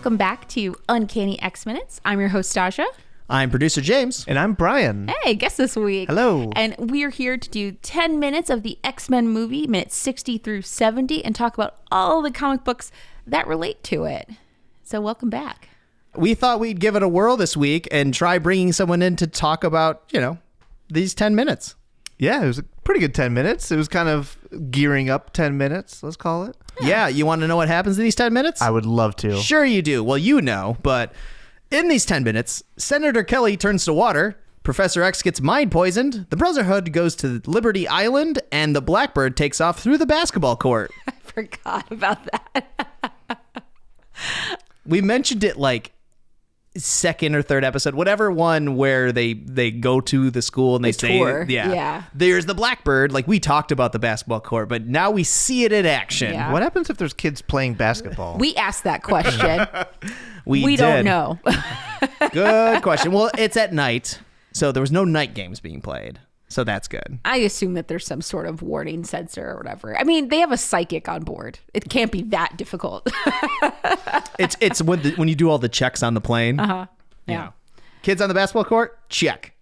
Welcome back to Uncanny X-Minutes. I'm your host, Tasha. I'm producer James. And I'm Brian. Hey, guest this week. Hello. And we're here to do 10 minutes of the X-Men movie, minutes 60 through 70, and talk about all the comic books that relate to it. So welcome back. We thought we'd give it a whirl this week and try bringing someone in to talk about, these 10 minutes. Yeah, it was a pretty good 10 minutes. It was kind of gearing up 10 minutes, let's call it. Yeah, you want to know what happens in these 10 minutes? I would love to. Sure you do. Well, you know, but in these 10 minutes, Senator Kelly turns to water, Professor X gets mind poisoned, the Brotherhood goes to Liberty Island, and the Blackbird takes off through the basketball court. I forgot about that. We mentioned it like second or third episode, whatever one where they go to the school and they say, tour. Yeah, there's the Blackbird. Like, we talked about the basketball court, but now we see it in action. Yeah. What happens if there's kids playing basketball? We asked that question. We don't know. Good question. Well, it's at night, so there was no night games being played. So that's good. I assume that there's some sort of warning sensor or whatever. I mean, they have a psychic on board. It can't be that difficult. It's when you do all the checks on the plane. Uh-huh. Yeah. Kids on the basketball court, check.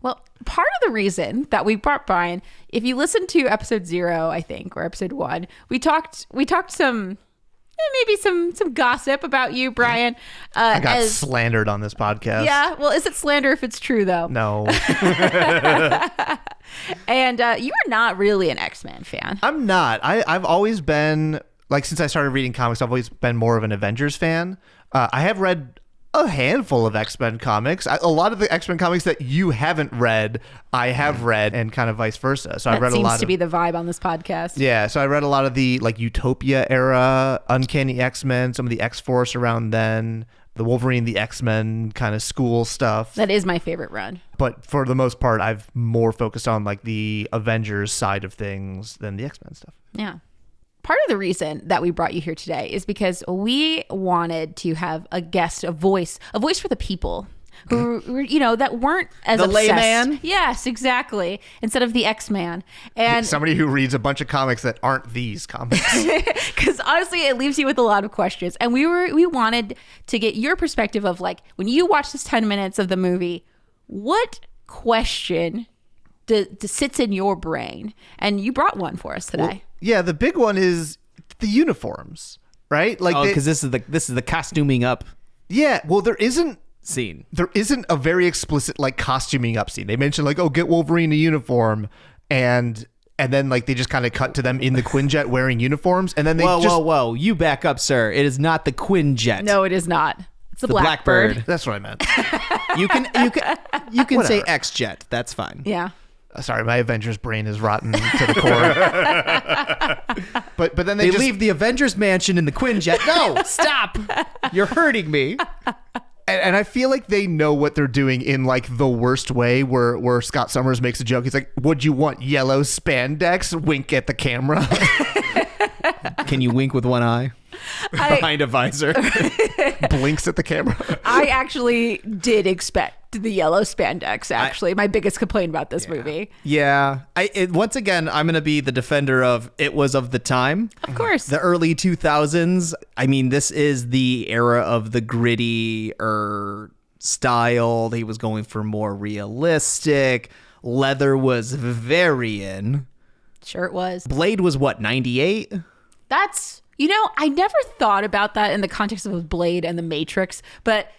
Well, part of the reason that we brought Brian, if you listen to episode 0, I think, or episode 1, we talked some maybe some gossip about you, Brian. I got slandered on this podcast. Yeah. Well, is it slander if it's true, though? No. And you are not really an X-Men fan. I'm not. I've always been, like, since I started reading comics, I've always been more of an Avengers fan. I have read a handful of X-Men comics. A lot of the X-Men comics that you haven't read, I have read, and kind of vice versa. So I read a lot. That seems to be the vibe on this podcast. Yeah, so I read a lot of the like Utopia era, Uncanny X-Men, some of the X-Force around then, the Wolverine, the X-Men kind of school stuff. That is my favorite run. But for the most part, I've more focused on like the Avengers side of things than the X-Men stuff. Yeah. Part of the reason that we brought you here today is because we wanted to have a guest, a voice for the people who that weren't as the obsessed. layman. Yes, exactly. Instead of the X-Man. And somebody who reads a bunch of comics that aren't these comics. because honestly, it leaves you with a lot of questions. And we wanted to get your perspective of, like, when you watch this 10 minutes of the movie, what question sits in your brain? And you brought one for us today. Well, yeah, the big one is the uniforms, right? Like, because this is the costuming up. Yeah, well, there isn't a very explicit like costuming up scene. They mention like, oh, get Wolverine a uniform, and then like they just kind of cut to them in the Quinjet wearing uniforms, and then they whoa, you back up, sir. It is not the Quinjet. No, it is not. It's the Blackbird. That's what I meant. You can say X-Jet. That's fine. Yeah. Sorry, my Avengers brain is rotten to the core. but then they leave the Avengers mansion in the Quinjet. No, stop! You're hurting me. And I feel like they know what they're doing in like the worst way, where Scott Summers makes a joke. He's like, "Would you want yellow spandex?" Wink at the camera. Can you wink with one eye? Behind a visor. Blinks at the camera. I actually did expect the yellow spandex, actually. My biggest complaint about this movie. Yeah. Once again, I'm going to be the defender of it was of the time. Of course. The early 2000s. I mean, this is the era of the gritty style. He was going for more realistic. Leather was very in. Sure it was. Blade was what, 98? That's... I never thought about that in the context of Blade and The Matrix, but,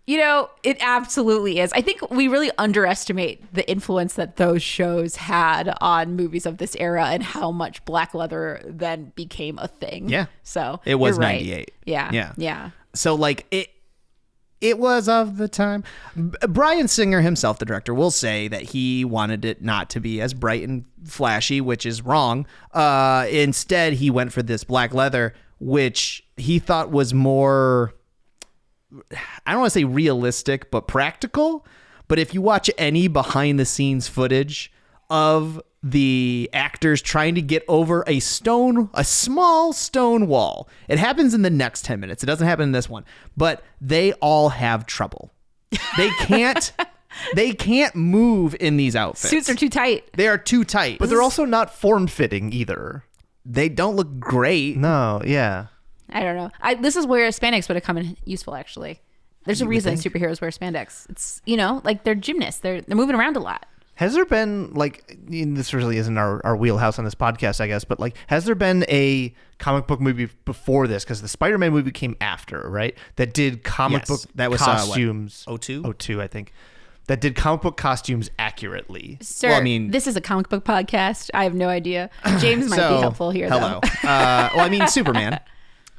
it absolutely is. I think we really underestimate the influence that those shows had on movies of this era and how much black leather then became a thing. Yeah. So it was you're right. 98. Yeah. So like it was of the time. Bryan Singer himself, the director, will say that he wanted it not to be as bright and flashy, which is wrong. Instead, he went for this black leather, which he thought was more, I don't want to say realistic, but practical. But if you watch any behind the scenes footage of the actors trying to get over a small stone wall. It happens in the next 10 minutes. It doesn't happen in this one, but they all have trouble. They can't move in these outfits. Suits are too tight. They are too tight. But they're also not form-fitting either. They don't look great. No, yeah. I don't know. This is where spandex would have come in useful, actually. There's a reason superheroes wear spandex. It's, like they're gymnasts. They're moving around a lot. Has there been, like, this really isn't our wheelhouse on this podcast, I guess, but, like, has there been a comic book movie before this? Because the Spider-Man movie came after, right? That did comic book costumes. 02? 02, I think. That did comic book costumes accurately. Sir, Well, I mean- this is a comic book podcast. I have no idea. James might be helpful here, hello. though. Superman.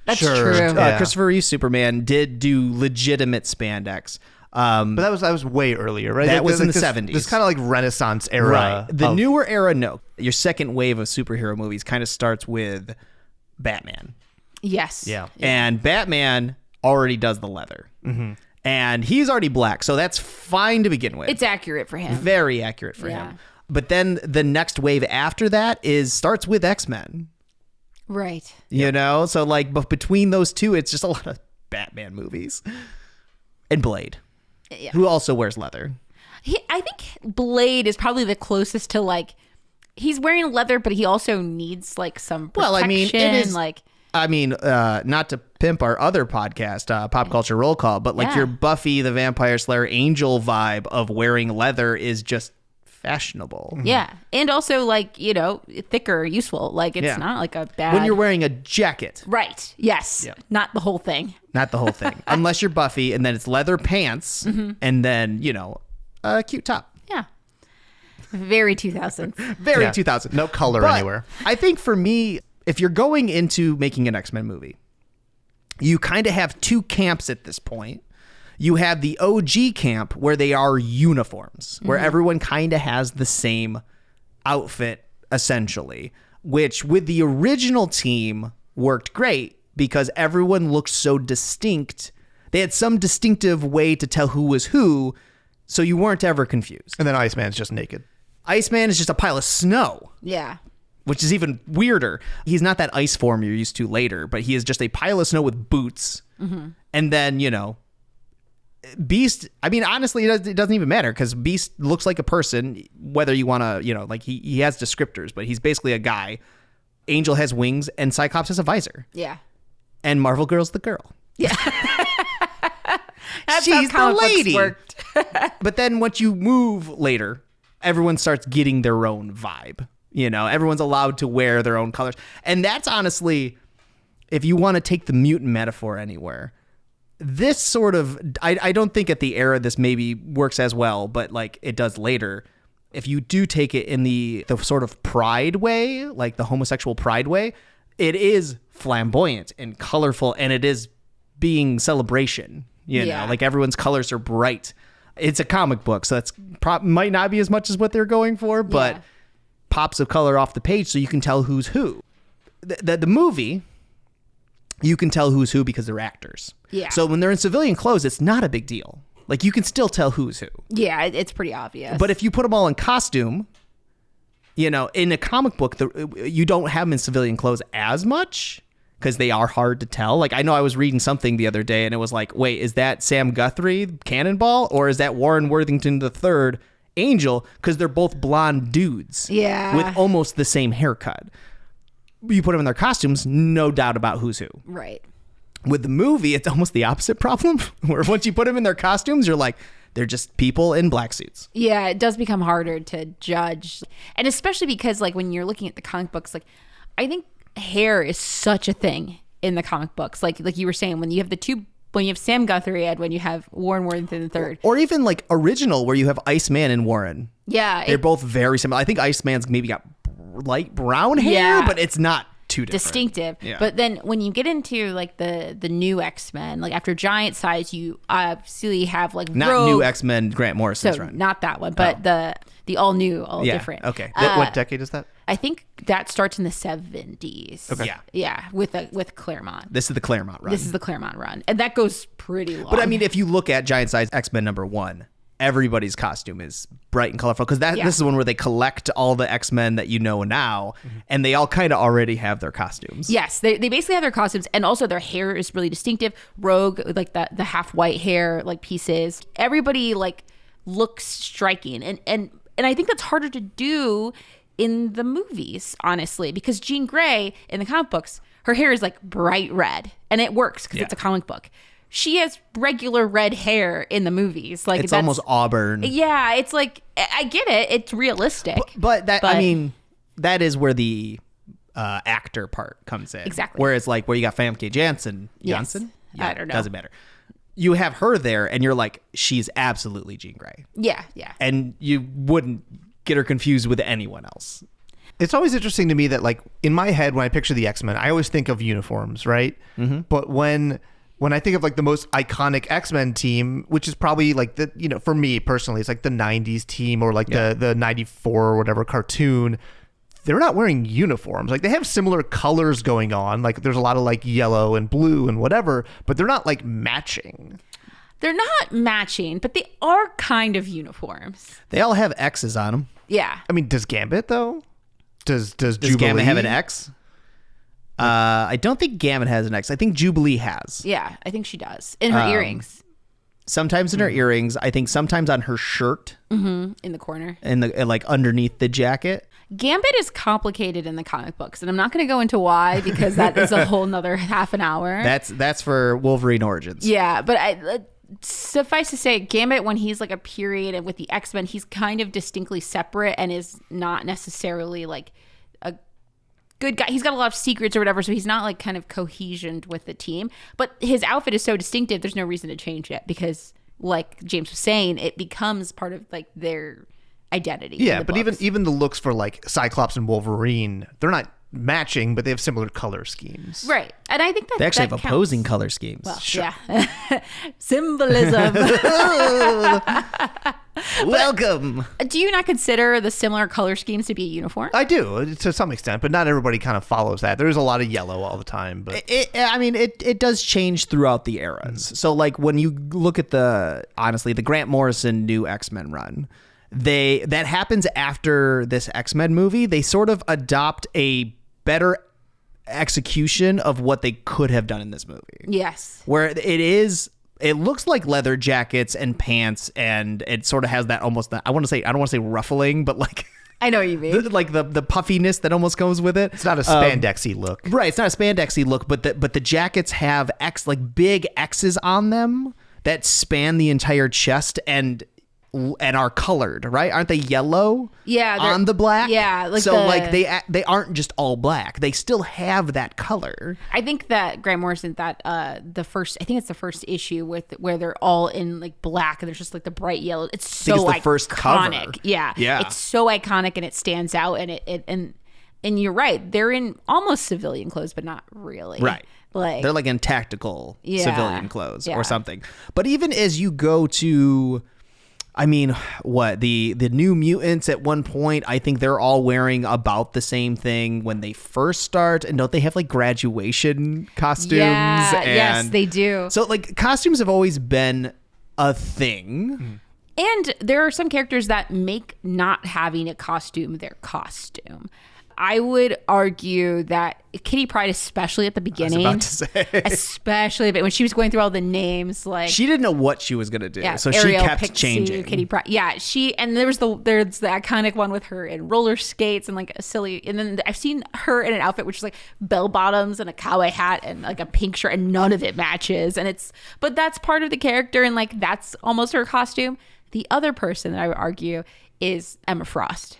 That's Sure. true. Yeah. Christopher Reeve Superman did do legitimate spandex. But that was way earlier, right? That was in the this, 70s. This kind of like Renaissance era. Right. The of- newer era, no. Your second wave of superhero movies kind of starts with Batman. Yes. Yeah. And Batman already does the leather. Mm-hmm. And he's already black, so that's fine to begin with. It's accurate for him. Very accurate for Yeah. him. But then the next wave after that starts with X-Men. Right. So like, but between those two, it's just a lot of Batman movies. And Blade, who also wears leather. I think Blade is probably the closest to, like, he's wearing leather, but he also needs, like, some protection. Well, I mean, it is like, not to pimp our other podcast, Pop Culture Roll Call, but like Yeah. your Buffy the Vampire Slayer Angel vibe of wearing leather is just fashionable. yeah. And also, like, thicker, useful. Like, it's Yeah. not like a bad. When you're wearing a jacket, Right. Yes. Yeah. Not the whole thing. not the whole thing, unless you're Buffy, and then it's leather pants, and then a cute top. Yeah. Very 2000s. Very Yeah. 2000. No color But anywhere. I think for me, if you're going into making an X-Men movie, you kind of have two camps at this point. You have the OG camp where they are uniforms, where everyone kind of has the same outfit, essentially, which with the original team worked great because everyone looked so distinct. They had some distinctive way to tell who was who, so you weren't ever confused. And then Iceman's just naked. Iceman is just a pile of snow, Yeah. which is even weirder. He's not that ice form you're used to later, but he is just a pile of snow with boots. And then, Beast, I mean, honestly, it doesn't even matter because Beast looks like a person, whether you want to, like he has descriptors, but he's basically a guy. Angel has wings and Cyclops has a visor. Yeah. And Marvel Girl's the girl. Yeah. That's She's how the comic books lady. worked. But then once you move later, everyone starts getting their own vibe. Everyone's allowed to wear their own colors. And that's honestly, if you want to take the mutant metaphor anywhere, this sort of, I don't think at the era this maybe works as well, but like it does later. If you do take it in the sort of pride way, like the homosexual pride way, it is flamboyant and colorful, and it is being celebration. Yeah. Like everyone's colors are bright. It's a comic book, so that's might not be as much as what they're going for, but Yeah. pops of color off the page so you can tell who's who. The movie, you can tell who's who because they're actors. Yeah. So when they're in civilian clothes, it's not a big deal. Like you can still tell who's who. Yeah, it's pretty obvious. But if you put them all in costume, in a comic book, you don't have them in civilian clothes as much because they are hard to tell. Like I know I was reading something the other day and it was like, wait, is that Sam Guthrie, Cannonball, or is that Warren Worthington III, Angel? Because they're both blonde dudes. Yeah. With almost the same haircut. You put them in their costumes, no doubt about who's who. Right. With the movie, it's almost the opposite problem, where once you put them in their costumes, you're like, they're just people in black suits. Yeah, it does become harder to judge. And especially because, like, when you're looking at the comic books, like, I think hair is such a thing in the comic books. Like you were saying, when you have Sam Guthrie and when you have Warren Worthington III. Or even like original, where you have Iceman and Warren. Yeah. They're both very similar. I think Iceman's maybe got light brown hair, Yeah. but it's not too different. distinctive. Yeah. But then when you get into like the new X-Men, like after Giant Size, you obviously have like Not Rogue. new X-Men, Grant Morrison's So run. not that one, but the all new, all Yeah, different. okay. What decade is that? I think that starts in the 70s. Okay. Yeah. Yeah, with Claremont. This is the Claremont run. This is the Claremont run, and that goes pretty long. But I mean, if you look at Giant Size X-Men #1, everybody's costume is bright and colorful because Yeah. this is one where they collect all the X-Men that you know now, and they all kind of already have their costumes. Yes, they basically have their costumes, and also their hair is really distinctive. Rogue, like the half white hair, like pieces. Everybody like looks striking, and I think that's harder to do in the movies, honestly, because Jean Grey in the comic books, her hair is like bright red, and it works because it's a comic book. She has regular red hair in the movies. Like It's almost auburn. Yeah, it's like, I get it. It's realistic. But I mean, that is where the actor part comes in. Exactly. Whereas like where you got Famke Janssen. Yes. Janssen? I don't know. Doesn't matter. You have her there and you're like, she's absolutely Jean Grey. Yeah. And you wouldn't get her confused with anyone else. It's always interesting to me that, like, in my head, when I picture the X-Men, I always think of uniforms, right? Mm-hmm. But when I think of like the most iconic X-Men team, which is probably like the, you know, for me personally, it's like the 90s team or like the 94 or whatever cartoon, they're not wearing uniforms. Like, they have similar colors going on. Like, there's a lot of like yellow and blue and whatever, but they're not like matching. They're not matching, but they are kind of uniforms. They all have X's on them. Yeah. I mean, does Gambit though? Does Jubilee Gambit have an X? I don't think Gambit has an X. I think Jubilee has. Yeah, I think she does. In her earrings. Sometimes in her earrings. I think sometimes on her shirt. Mm-hmm. In the corner. Like underneath the jacket. Gambit is complicated in the comic books, and I'm not going to go into why because that is a whole nother half an hour. That's for Wolverine Origins. Yeah, but suffice to say, Gambit, when he's like a period and with the X-Men, he's kind of distinctly separate and is not necessarily like a good guy. He's got a lot of secrets or whatever, so he's not like kind of cohesioned with the team. But his outfit is so distinctive, there's no reason to change it because, like James was saying, it becomes part of like their identity. Yeah, but even the looks for like Cyclops and Wolverine, they're not matching, but they have similar color schemes. Right. And I think that they actually that have opposing color schemes. Well, yeah. Symbolism. Welcome. Do you not consider the similar color schemes to be a uniform? I do, to some extent, but not everybody kind of follows that. There's a lot of yellow all the time. But it does change throughout the eras. So like when you look at the Grant Morrison new X-Men run, that happens after this X-Men movie. They sort of adopt a better execution of what they could have done in this movie. Yes. Where it looks like leather jackets and pants, and it sort of has that almost, I don't want to say ruffling, but like I know what you mean. like the puffiness that almost goes with it. It's not a spandexy look. Right, it's not a spandexy look, but the jackets have big X's on them that span the entire chest and are colored, right? Aren't they yellow? Yeah, on the black. Yeah, they aren't just all black. They still have that color. I think that Grant Morrison, I think it's the first issue where they're all in like black and there's just like the bright yellow. It's so it's the iconic. first cover. Yeah, it's so iconic and it stands out and you're right. They're in almost civilian clothes, but not really. Right. Like they're like in tactical civilian clothes or something. But even as you go to, I mean, what the New Mutants at one point, I think they're all wearing about the same thing when they first start, and don't they have like graduation costumes? Yeah, yes, they do. So like costumes have always been a thing. And there are some characters that make not having a costume their costume. I would argue that Kitty Pryde, especially at the beginning, I was about to say. especially when she was going through all the names, like she didn't know what she was gonna do, so Ariel, she kept Pixie, changing. Kitty Pryde, and there's the iconic one with her in roller skates and like a silly, and then I've seen her in an outfit which is like bell bottoms and a cowboy hat and like a pink shirt, and none of it matches, but that's part of the character, and like that's almost her costume. The other person that I would argue is Emma Frost.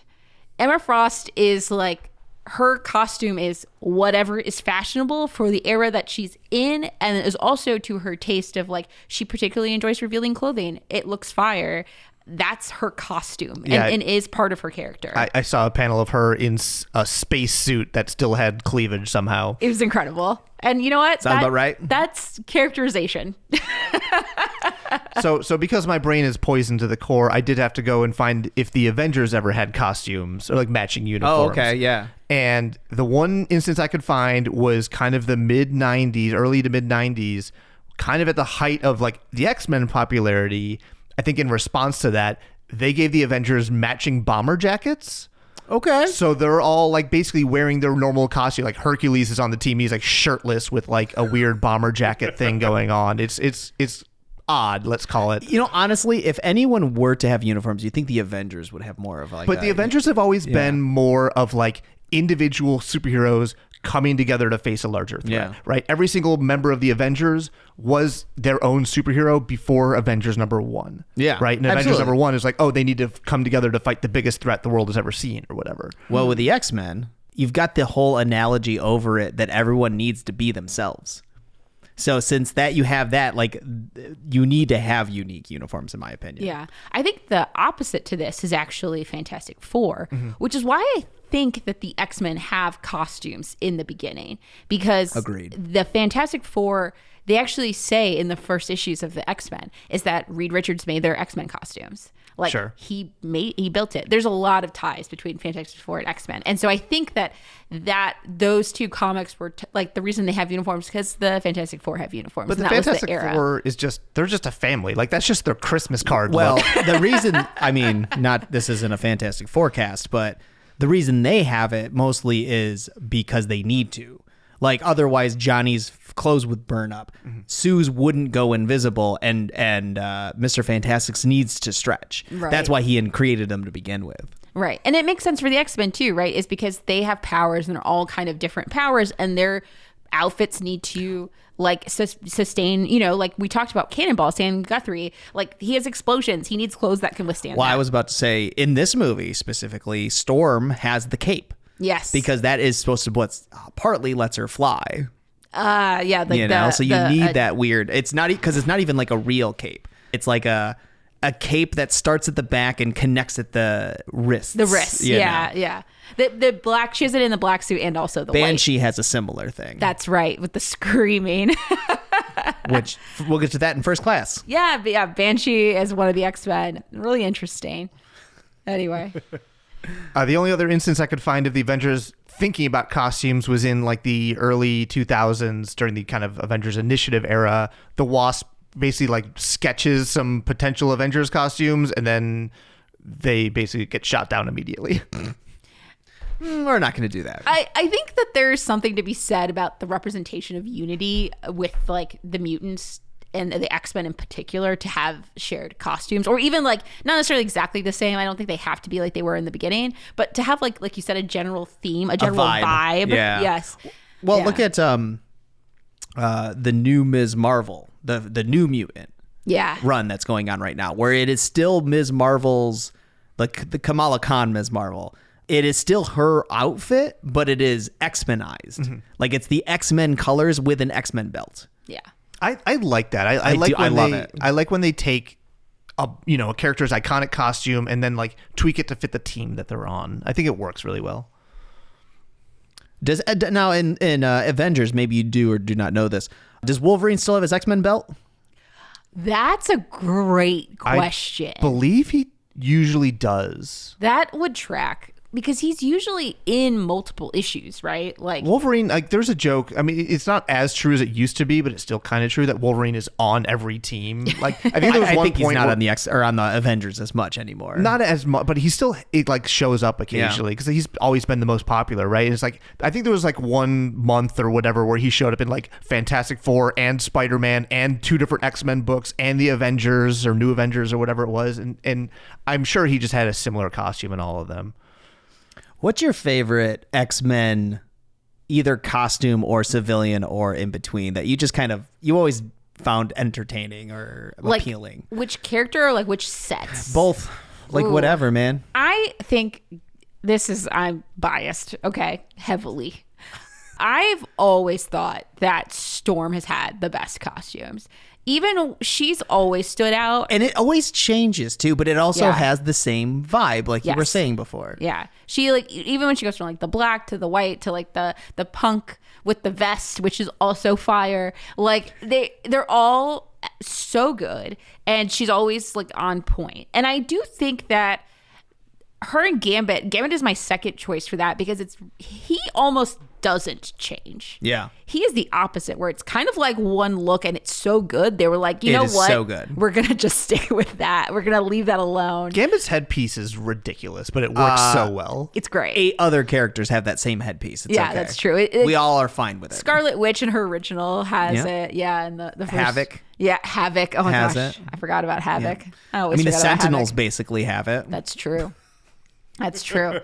Emma Frost is like, her costume is whatever is fashionable for the era that she's in, and it is also to her taste of like, she particularly enjoys revealing clothing. It looks fire. That's her costume and is part of her character. I saw a panel of her in a space suit that still had cleavage somehow. It was incredible. And you know what? Sounds about right. That's characterization. So because my brain is poisoned to the core, I did have to go and find if the Avengers ever had costumes or like matching uniforms. Oh, okay, yeah. And the one instance I could find was kind of the mid-90s, early to mid-90s, kind of at the height of like the X-Men popularity. I think in response to that, they gave the Avengers matching bomber jackets. Okay. So they're all like basically wearing their normal costume. Like Hercules is on the team. He's like shirtless with like a weird bomber jacket thing going on. It's odd, let's call it. You know, honestly, if anyone were to have uniforms, you think the Avengers would have more of like. But the Avengers have always been more of like individual superheroes coming together to face a larger threat, Yeah. right? Every single member of the Avengers was their own superhero before Avengers #1. Yeah, Right? And absolutely. Avengers #1 is like, oh, they need to come together to fight the biggest threat the world has ever seen or whatever. Well, with the X-Men, you've got the whole analogy over it that everyone needs to be themselves. So since that you have that, like, you need to have unique uniforms, in my opinion. Yeah. I think the opposite to this is actually Fantastic Four, which is why I think that the X-Men have costumes in the beginning, because Agreed. the Fantastic Four, they actually say in the first issues of the X-Men is that Reed Richards made their X-Men costumes. Like, Sure. he built it. There's a lot of ties between Fantastic Four and X-Men. And so I think that those two comics were like the reason they have uniforms, because the Fantastic Four have uniforms. But the and that was Fantastic era. Four is they're just a family. Like, that's just their Christmas card. Well, look. the reason, I mean, this isn't a Fantastic Forecast, but the reason they have it mostly is because they need to. Like, otherwise Johnny's clothes would burn up. Sue's wouldn't go invisible, and Mr. Fantastic's needs to stretch. Right. That's why he created them to begin with. Right. And it makes sense for the X-Men too, right? Is because they have powers and they're all kind of different powers, and their outfits need to like sustain, like we talked about Cannonball, Sam Guthrie, like he has explosions. He needs clothes that can withstand Well, that. I was about to say, in this movie specifically, Storm has the cape. Yes. Because that is supposed to partly lets her fly. yeah, like So you need that weird. It's not because it's not even like a real cape. It's like a cape that starts at the back and connects at the wrists. the wrists. you Yeah, know. yeah. The black, she has it in the black suit and also the white. Banshee has a similar thing, That's right, with the screaming. which we'll get to that in First Class. yeah, but yeah. Banshee is one of the X-Men. Really interesting. Anyway. The only other instance I could find of the Avengers thinking about costumes was in like the early 2000s during the kind of Avengers Initiative era. The Wasp basically like sketches some potential Avengers costumes, and then they basically get shot down immediately. We're not going to do that. I think that there's something to be said about the representation of unity with like the mutants and the X-Men in particular to have shared costumes, or even like not necessarily exactly the same. I don't think they have to be like they were in the beginning, but to have like you said, a general theme, a general vibe. Yeah. Yes. Well, Yeah. look at the new Ms. Marvel, the new mutant Yeah. run that's going on right now, where it is still Ms. Marvel's, like the Kamala Khan Ms. Marvel. It is still her outfit, but it is X-Menized. Like, it's the X-Men colors with an X-Men belt. Yeah. I like that. I like when I love they it. I like when they take a character's iconic costume and then like tweak it to fit the team that they're on. I think it works really well. Does now in Avengers, maybe you do or do not know this, does Wolverine still have his X-Men belt? That's a great question. I believe he usually does. That would track because he's usually in multiple issues, right? Like Wolverine, like there's a joke. I mean, it's not as true as it used to be, but it's still kind of true that Wolverine is on every team. Like I think there was I one think point he's not where- on the Avengers as much anymore. not as much, but he still like shows up occasionally because he's always been the most popular, right? And it's like I think there was like 1 month or whatever where he showed up in like Fantastic Four and Spider-Man and 2 different X-Men books and the Avengers or New Avengers or whatever it was, and I'm sure he just had a similar costume in all of them. What's your favorite X-Men, either costume or civilian or in between, that you just you always found entertaining or like appealing? which character or like which sets? Both. Like, Ooh. whatever, man. I think I'm biased, okay, heavily. I've always thought that Storm has had the best costumes. Even she's always stood out. And it always changes too, but it also Yeah. has the same vibe, like you were Yes. saying before. Yeah. She like even when she goes from like the black to the white to like the punk with the vest, which is also fire. Like they're all so good, and she's always like on point. And I do think that her and Gambit is my second choice for that because he almost doesn't change. Yeah. He is the opposite, where it's kind of like one look and it's so good. They were like, you It know is what? so good. We're going to just stick with that. We're going to leave that alone. Gambit's headpiece is ridiculous, but it works so well. It's great. 8 other characters have that same headpiece. It's Yeah, okay. that's true. We all are fine with it. Scarlet Witch in her original has Yeah. it. Yeah, and the first, Havoc. Yeah, Havoc. Oh my has gosh, it. I forgot about Havoc. I mean, the forget about Sentinels Havoc. basically have it. That's true. That's true.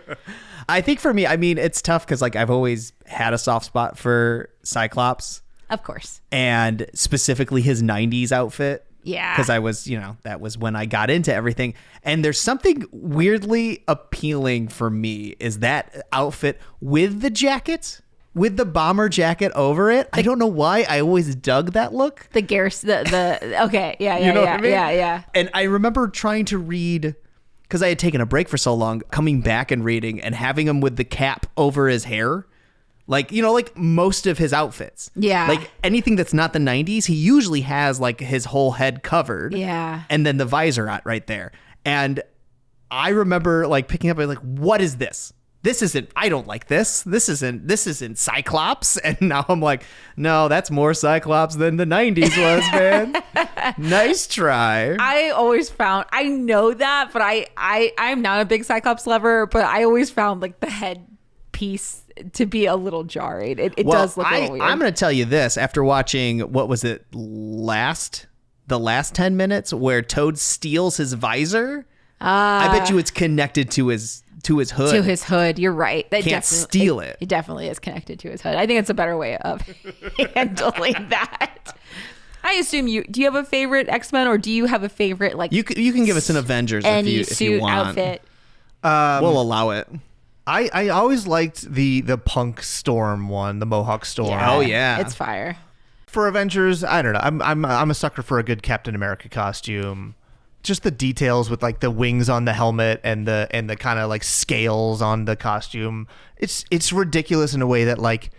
I think for me, I mean, it's tough because like I've always had a soft spot for Cyclops Of course. and specifically his 90s outfit. Yeah. Because I was, that was when I got into everything. And there's something weirdly appealing for me is that outfit with the jacket, with the bomber jacket over it. I don't know why I always dug that look. The okay. Yeah. You know what I mean? Yeah. And I remember trying to read, because I had taken a break for so long, coming back and reading and having him with the cap over his hair. Like, like most of his outfits. Yeah. Like anything that's not the 90s, he usually has like his whole head covered. Yeah. And then the visor right there. And I remember like picking up and like, what is this? I don't like this. This isn't Cyclops. And now I'm like, no, that's more Cyclops than the 90s was, man. Nice try. I always found, I know that, but I'm not a big Cyclops lover, but I always found like the head piece to be a little jarring. It does look a little weird. I'm going to tell you this after watching, what was it, the last 10 minutes where Toad steals his visor. I bet you it's connected to his hood. To his hood. You're right. That Can't steal it. It definitely is connected to his hood. I think it's a better way of handling that. I assume do you have a favorite X-Men, or do you have a favorite, like, you can give us an Avengers if you want. Outfit? We'll allow it. I always liked the Punk Storm one, the Mohawk Storm. Yeah, Oh, yeah. It's fire. For Avengers, I don't know. I'm a sucker for a good Captain America costume. Just the details with like the wings on the helmet and the kind of like scales on the costume. It's ridiculous in a way that like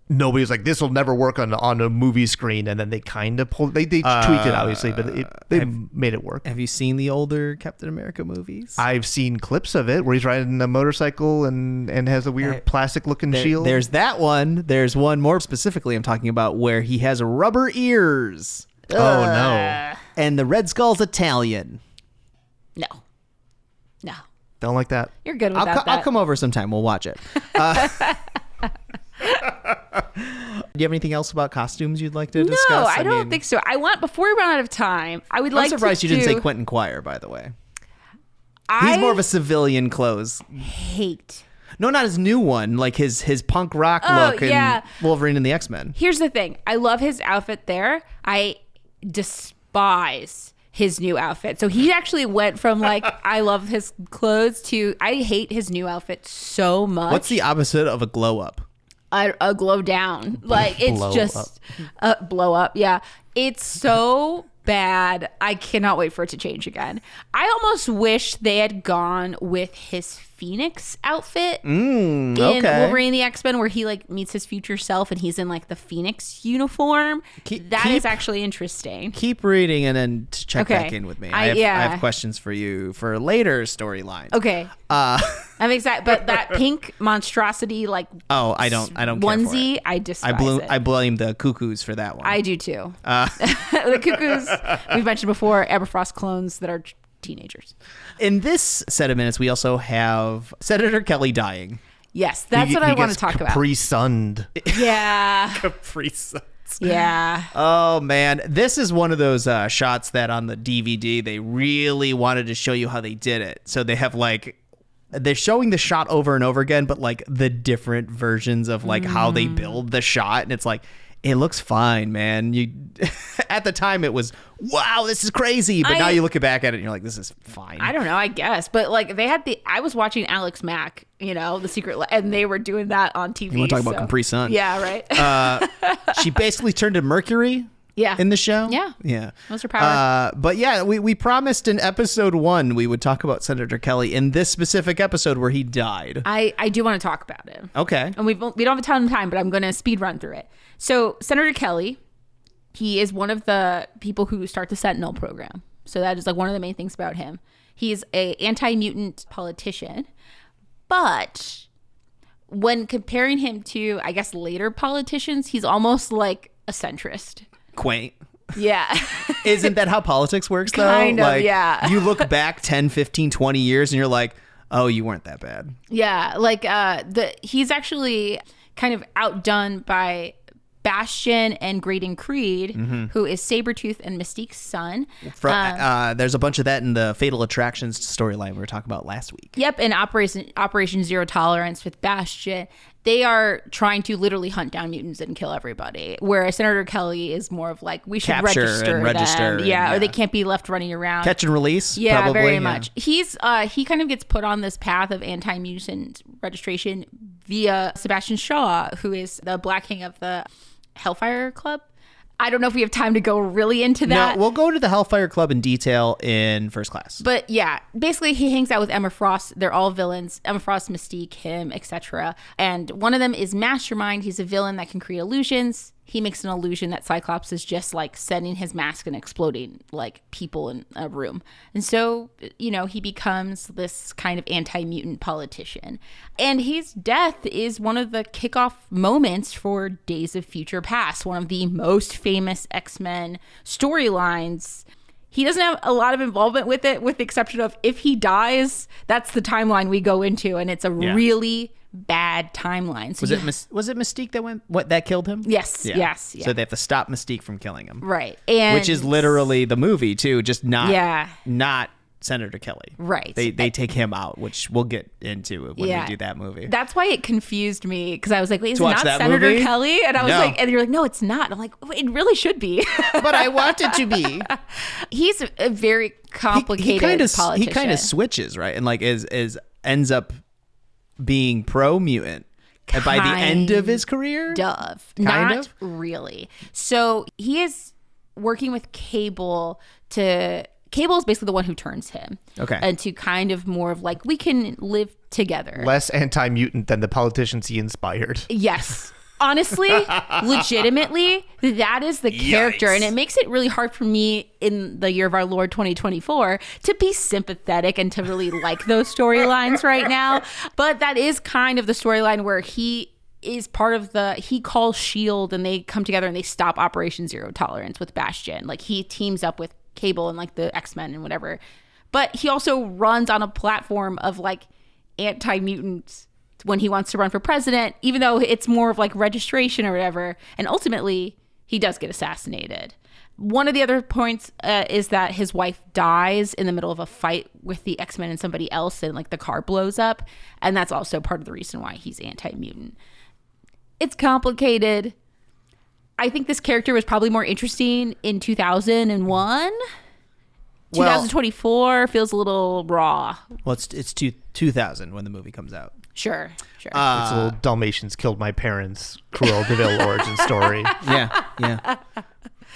nobody was like, this will never work on a movie screen, and then they kind of they tweaked it obviously, but they made it work. Have you seen the older Captain America movies? I've seen clips of it where he's riding a motorcycle and has a weird plastic looking shield. There's that one. There's one more specifically I'm talking about where he has rubber ears. Oh no. And the Red Skull's Italian. No. Don't like that. You're good with that. I'll come over sometime. We'll watch it. Do you have anything else about costumes you'd like to discuss? No, I don't think so. Before we run out of time, I would like to I'm surprised you didn't say Quentin Quire, by the way. I He's more of a civilian clothes. hate. No, not his new one, like his punk rock look yeah. and Wolverine and the X-Men. Here's the thing. I love his outfit there. I despise his new outfit. So he actually went from like, I love his clothes to I hate his new outfit so much. What's the opposite of a glow up? A glow down. Like, it's Blow just a blow up. Yeah. It's so bad. I cannot wait for it to change again. I almost wish they had gone with his Phoenix outfit in Wolverine and the X-Men, where he like meets his future self and he's in like the Phoenix uniform. That is actually interesting. Keep reading and then check back in with me. I have questions for you for later storylines. Okay. I'm excited, but that pink monstrosity, like, I don't onesie, care for it. I despise it. I blame the Cuckoos for that one. I do too. The Cuckoos, we've mentioned before, Aberfrost clones that are teenagers. In this set of minutes, we also have Senator Kelly dying. Yes, that's what I want to talk about. Capri-sunned. Yeah. Capri Suns. Yeah. Oh man, this is one of those shots that on the DVD they really wanted to show you how they did it. So they have like, they're showing the shot over and over again, but like the different versions of like how they build the shot, and it's like, it looks fine, man. You at the time it was, wow, this is crazy, but now you look back at it and you're like, this is fine. I don't know, I guess, but like they had I was watching Alex Mack, the Secret, and they were doing that on TV. You want to talk about Capri Sun? Yeah, right. She basically turned to Mercury. Yeah. In the show? Yeah. What's her power? But yeah, we promised in episode 1 we would talk about Senator Kelly in this specific episode where he died. I do want to talk about it. Okay. And we don't have a ton of time, but I'm going to speed run through it. So Senator Kelly, he is one of the people who start the Sentinel program. So that is like one of the main things about him. He's a anti-mutant politician, but when comparing him to, I guess, later politicians, he's almost like a centrist. Quaint. Yeah. Isn't that how politics works, though? Kind of, like, yeah. You look back 10, 15, 20 years and you're like, oh, you weren't that bad. Yeah. Like he's actually kind of outdone by Bastion and Graydon Creed, who is Sabretooth and Mystique's son. There's a bunch of that in the Fatal Attractions storyline we were talking about last week. Yep, and Operation Zero Tolerance with Bastion. They are trying to literally hunt down mutants and kill everybody. Whereas Senator Kelly is more of like, we should Capture register and register them. Yeah, and- or they can't be left running around. Catch and release. Yeah, probably, very much. He kind of gets put on this path of anti-mutant registration via Sebastian Shaw, who is the Black King of the Hellfire Club. I don't know if we have time to go really into that. No, we'll go to the Hellfire Club in detail in First Class. But yeah, basically he hangs out with Emma Frost. They're all villains. Emma Frost, Mystique, him, etc. And one of them is Mastermind. He's a villain that can create illusions. He makes an illusion that Cyclops is just like setting his mask and exploding like people in a room. And so, he becomes this kind of anti-mutant politician. And his death is one of the kickoff moments for Days of Future Past, one of the most famous X-Men storylines. He doesn't have a lot of involvement with it, with the exception of if he dies, that's the timeline we go into. And it's a really bad timeline. So Was it Mystique that killed him? Yes, Yeah. yes. Yeah. So they have to stop Mystique from killing him. Right. And Which is literally the movie too, just not Yeah. not Senator Kelly. Right. They take him out, which we'll get into when Yeah. we do that movie. That's why it confused me, because I was like, wait, is it watch not that Senator movie? Kelly? And I was No. like, and you're like, no, it's not. I'm like, it really should be. But I want it to be. He's a very complicated politician. He kind of switches, right? And like ends up being pro mutant by the end of his career. Not really. So he is working with Cable is basically the one who turns him. Okay. And to kind of more of like, we can live together. Less anti-mutant than the politicians he inspired. Yes. Honestly, legitimately, that is the character. And it makes it really hard for me in the year of our Lord 2024 to be sympathetic and to really like those storylines right now. But that is kind of the storyline where he is part of he calls S.H.I.E.L.D. and they come together and they stop Operation Zero Tolerance with Bastion. Like he teams up with Cable and like the X-Men and whatever. But he also runs on a platform of like anti-mutants when he wants to run for president, even though it's more of like registration or whatever. And ultimately, he does get assassinated. One of the other points is that his wife dies in the middle of a fight with the X-Men and somebody else, and like the car blows up. And that's also part of the reason why he's anti-mutant. It's complicated. I think this character was probably more interesting in 2001. 2024 feels a little raw. Well, it's 2000 when the movie comes out. Sure. It's a little Dalmatians killed my parents, Cruella de Vil origin story.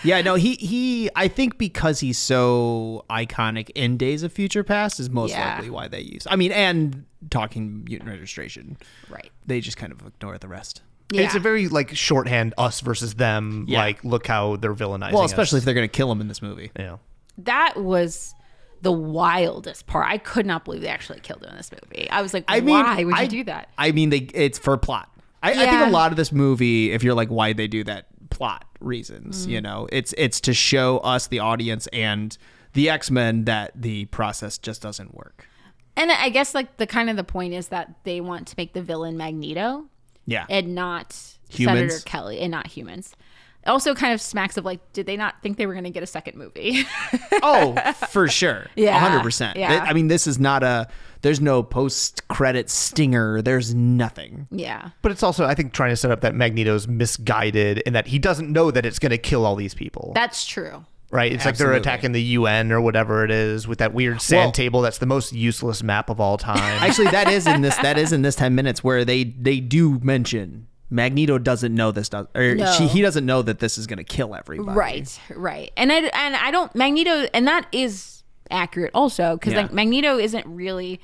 Yeah, no, he I think because he's so iconic in Days of Future Past is most likely why they use. I mean, and talking mutant registration. Right. They just kind of ignore the rest. Yeah. It's a very like shorthand us versus them. Yeah. Like, look how they're villainizing Well, especially us. if they're going to kill him in this movie. Yeah. That was the wildest part. I could not believe they actually killed him in this movie. I was like, why would you do that? I mean, it's for plot. I think a lot of this movie, if you're like, why'd they do that? Plot reasons, it's to show us, the audience, and the X-Men that the process just doesn't work. And I guess like the point is that they want to make the villain Magneto. Yeah. And not Humans. Senator Kelly, and not humans. It also kind of smacks of like, did they not think they were going to get a second movie? Oh, for sure. Yeah. 100%. Yeah. I mean, this is not there's no post-credit stinger. There's nothing. Yeah. But it's also, I think, trying to set up that Magneto's misguided and that he doesn't know that it's going to kill all these people. That's true. Right? It's like they're attacking the UN or whatever it is with that weird sand table that's the most useless map of all time. Actually, that is in this 10 minutes where they do mention Magneto doesn't know this, he doesn't know that this is going to kill everybody. Right. And I don't, Magneto, and that is accurate also, because like Magneto isn't really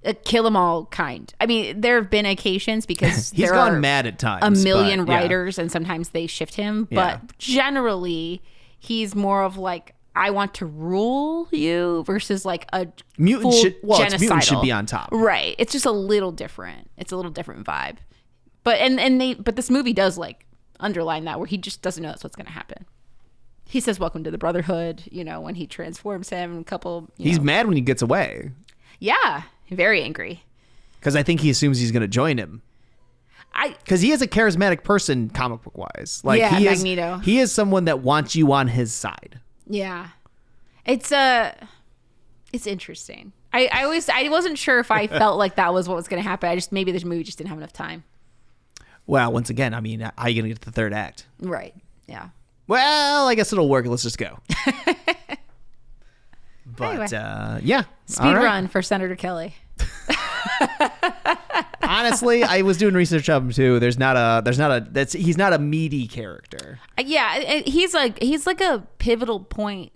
a kill 'em all kind. I mean, there have been occasions because he's gone mad at times. A million writers, and sometimes they shift him, but generally he's more of like, I want to rule you versus like a mutant genocidal. Mutant should be on top. Right. It's just a little different. It's a little different vibe. But but this movie does like underline that, where he just doesn't know that's what's going to happen. He says, "Welcome to the Brotherhood," when he transforms him. He's mad when he gets away. Yeah, very angry. Because I think he assumes he's going to join him. Because he is a charismatic person, comic book wise. Like Yeah, he Magneto. He is someone that wants you on his side. Yeah. It's interesting. I wasn't sure if I felt like that was what was going to happen. Maybe this movie just didn't have enough time. Well, once again, I mean, how are you going to get to the third act? Right. Yeah. Well, I guess it'll work. Let's just go. But Anyway. yeah, Speed all right. run for Senator Kelly. Honestly, I was doing research of him too. He's not a meaty character. Yeah, he's like a pivotal point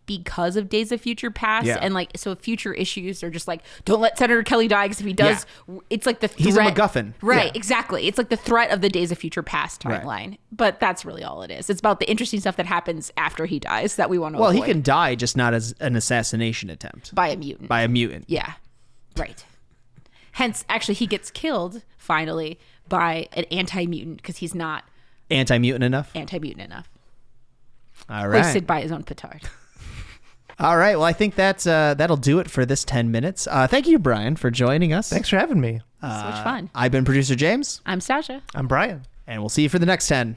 because of Days of Future Past, Yeah. and like so future issues are just like, don't let Senator Kelly die, because if he does, it's like the threat. He's a MacGuffin. Right, Yeah. exactly. It's like the threat of the Days of Future Past Right. timeline. But that's really all it is. It's about the interesting stuff that happens after he dies that we want to Well, avoid. he can die, just not as an assassination attempt by a mutant. by a mutant. Yeah, right. Hence, actually, he gets killed finally by an anti-mutant because he's not Anti-mutant enough. anti-mutant enough. All right. Hoisted by his own petard. All right. Well, I think that'll do it for this 10 minutes. Thank you, Brian, for joining us. Thanks for having me. So much fun. I've been producer James, I'm Stasha. I'm Brian. and we'll see you for the next 10.